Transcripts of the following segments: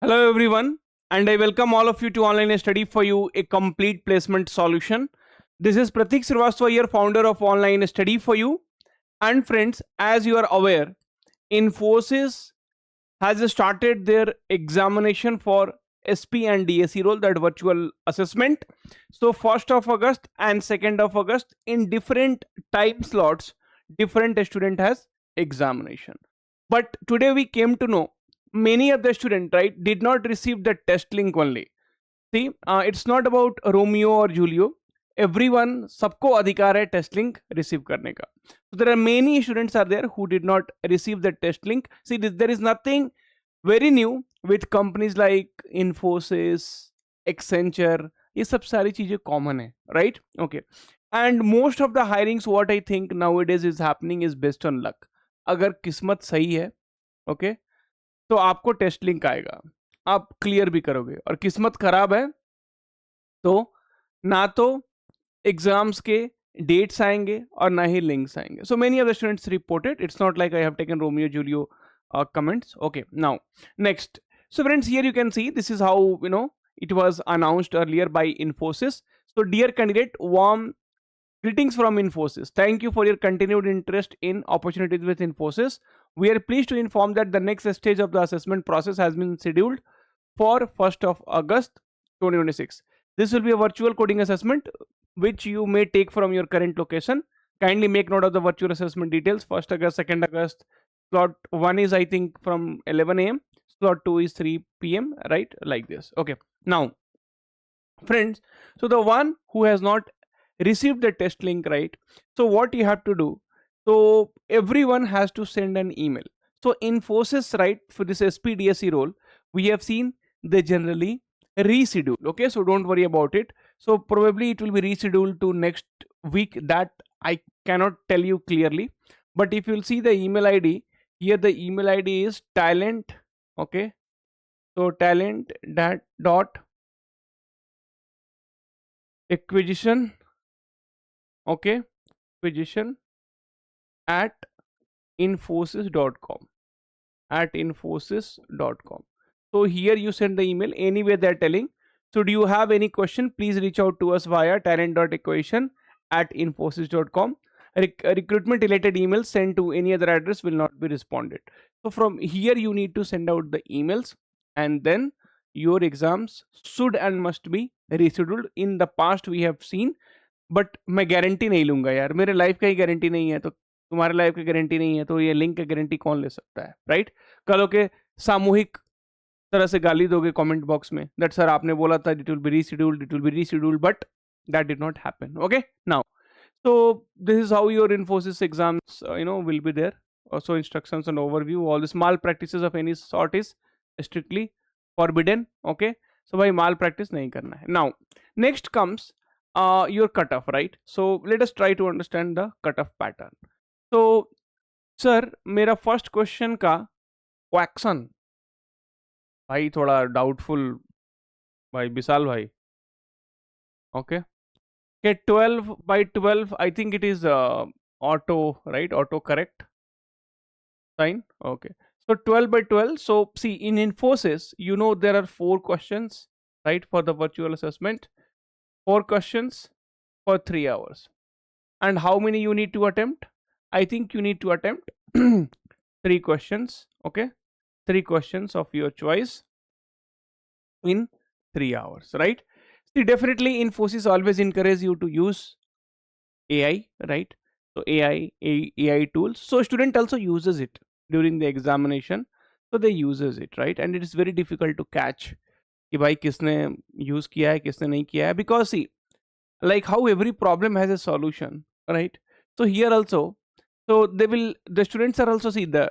Hello everyone, and I welcome all of you to Online Study for You, a complete placement solution. This is Pratik Srivastava, your founder of Online Study for You. And friends, as you are aware, Infosys has started their examination for SP and DSE role, that virtual assessment. So 1st of August and 2nd of August in different time slots, different student has examination. But today we came to know many of the student, right, did not receive the test link only. See, it's not about Romeo or Julio. Everyone, सबको अधिकार है test link receive करने का. So there are many students are there who did not receive the test link. See, there is nothing very new with companies like Infosys, Accenture. ये सब सारी चीजें common है, right? Okay. And most of the hirings, what I think nowadays is happening is based on luck. अगर किस्मत सही है, okay, तो आपको टेस्ट लिंक आएगा, आप क्लियर भी करोगे. और किस्मत खराब है तो ना तो एग्जाम्स के डेट्स आएंगे और ना ही लिंक्स आएंगे. So many of the students reported. It's not like I have taken Romeo Julio comments. Okay, now next. So friends, here you can see this is how it was announced earlier by Infosys. So dear candidate, warm greetings from Infosys. Thank you for your continued interest in opportunities with Infosys. We are pleased to inform that the next stage of the assessment process has been scheduled for 1st of August 2026. This will be a virtual coding assessment which you may take from your current location. Kindly make note of the virtual assessment details. 1st August, 2nd August. Slot 1 is I think from 11 a.m. Slot 2 is 3 p.m. Right, like this. Okay. Now, friends, so the one who has not received the test link, right? So what you have to do? So everyone has to send an email. So Infosys, right, for this SPDSE role, we have seen they generally reschedule. Okay, so don't worry about it. So probably it will be rescheduled to next week. That I cannot tell you clearly. But if you'll see the email ID, here the email ID is talent. Okay, so talent that dot acquisition. Okay, acquisition at infosys.com, at infosys.com. So here you send the email. Anyway, they're telling, so do you have any question, please reach out to us via talent.acquisition at infosys.com. Recruitment related emails sent to any other address will not be responded. So from here you need to send out the emails, and then your exams should and must be rescheduled. In the past we have seen, but मैं guarantee नहीं लूंगा यार, मेरे life का ही guarantee नहीं है, तो तुम्हारे लाइफ की गारंटी नहीं है, तो ये लिंक का गारंटी कौन ले सकता है, राइट? कल के सामूहिक तरह से गाली दोगे कमेंट बॉक्स में दैट सर आपने बोला था it will be rescheduled, it will be rescheduled, but that did not happen. Okay, now so this is how your Infosys exams will be there. Also instructions and overview. All this malpractices of any sort is strictly forbidden. Okay, so by malpractice nahi karna hai. Now next comes your cutoff, right? So let us try to understand the cutoff pattern. So sir, मेरा first question का question भाई थोड़ा doubtful भाई, विशाल भाई. Okay, okay, 12 by 12, I think it is auto, right? Auto correct sign. Okay, so 12 by 12. So see, in Infosys, there are 4 questions, right, for the virtual assessment. 4 questions for 3 hours. And how many you need to attempt? I think you need to attempt 3 questions. Okay, 3 questions of your choice in 3 hours, right? See, definitely Infosys always encourage you to use AI, right? So AI tools. So student also uses it during the examination. So they uses it, right? And it is very difficult to catch कि भाई किसने use किया है, किसने नहीं किया है. Because see, like how every problem has a solution, right? So here also, so the students are also, see, the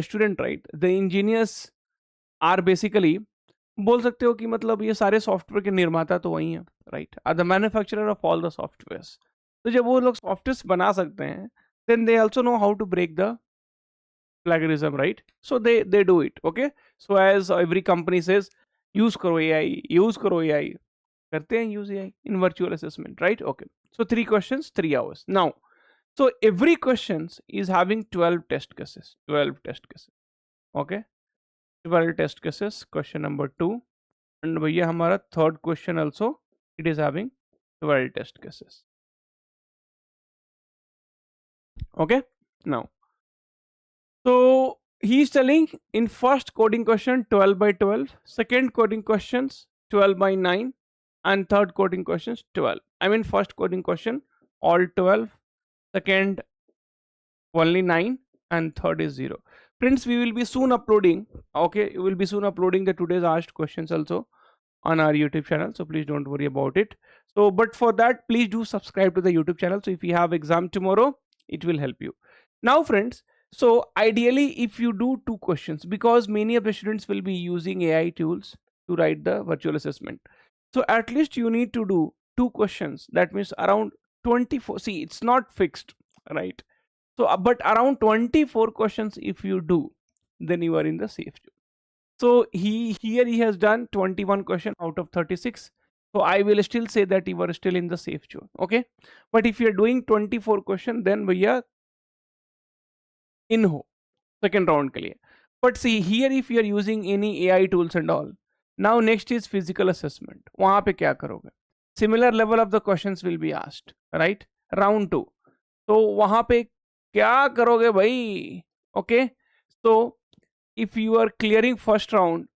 student, right, the engineers are basically, बोल सकते हो कि मतलब ये सारे सॉफ्टवेयर के निर्माता तो वही हैं, right, are the manufacturer of all the softwares. तो जब वो लोग सॉफ्टवेयर बना सकते हैं, then they also know how to break the plagiarism, right? So they do it. Okay, so as every company says, use karo AI, use karo AI, करते हैं use AI in virtual assessment, right? Okay, so 3 questions, 3 hours. Now, so every questions is having 12 test cases. 12 test cases. Okay, 12 test cases, question number 2. And भैया हमारा third question also, it is having 12 test cases. Okay, now, so he is telling in first coding question 12 by 12, second coding questions 12 by 9, and third coding questions 12. I mean first coding question all 12, second only 9, and third is 0. Friends, we will be soon uploading, okay, we will be soon uploading the today's asked questions also on our YouTube channel, so please don't worry about it. So but for that, please do subscribe to the YouTube channel, so if you have exam tomorrow, it will help you. Now friends, so ideally if you do two questions, because many of the students will be using AI tools to write the virtual assessment, so at least you need to do two questions. That means around 24, see it's not fixed, right? So but around 24 questions if you do, then you are in the safe zone. So he has done 21 question out of 36. So I will still say that you are still in the safe zone. Okay. But if you're doing 24 question, then भैया in हो second round के लिए. But see here, if you are using any AI tools and all, now next is physical assessment. वहां पे क्या करोगे? Similar level of the questions will be asked, right? Round 2. तो वहां पे क्या करोगे भाई? Okay. So if you are clearing first round,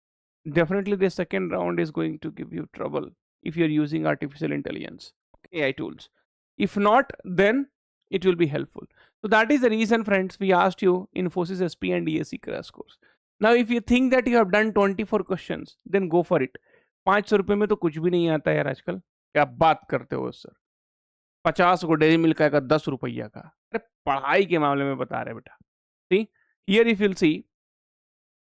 definitely the second round is going to give you trouble if you're using artificial intelligence, AI tools. If not, then it will be helpful. So that is the reason, friends, we asked you Infosys SP and DSC crash course. Now if you think that you have done 24 questions, then go for it. 500 रुपये में तो कुछ भी नहीं आता यार आजकल. क्या बात करते हो सर? 50 को डेली मिल्क का 10 रुपया का. अरे पढ़ाई के मामले में बता रहे बेटा. See, here if you'll see,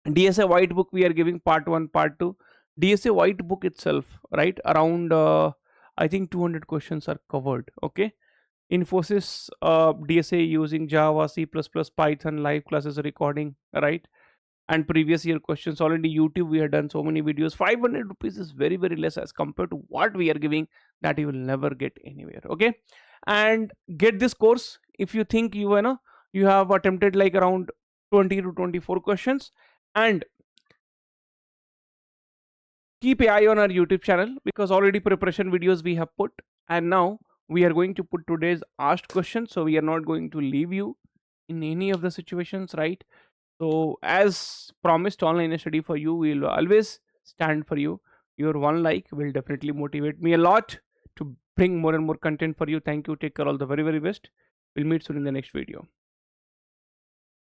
DSA white book we are giving part 1, part 2. DSA white book itself, right, around I think 200 questions are covered. Okay. Infosys DSA using Java, C++, Python, live classes recording, right? And previous year questions already YouTube we have done so many videos. 500 rupees is very very less as compared to what we are giving, that you will never get anywhere. Okay. And get this course if you think you know you have attempted like around 20 to 24 questions. And keep an eye on our YouTube channel, because already preparation videos we have put, and now we are going to put today's asked questions, so we are not going to leave you in any of the situations, right? So as promised, online study for you, we will always stand for you. Your one like will definitely motivate me a lot to bring more and more content for you. Thank you. Take care. All the very very best. We'll meet soon in the next video.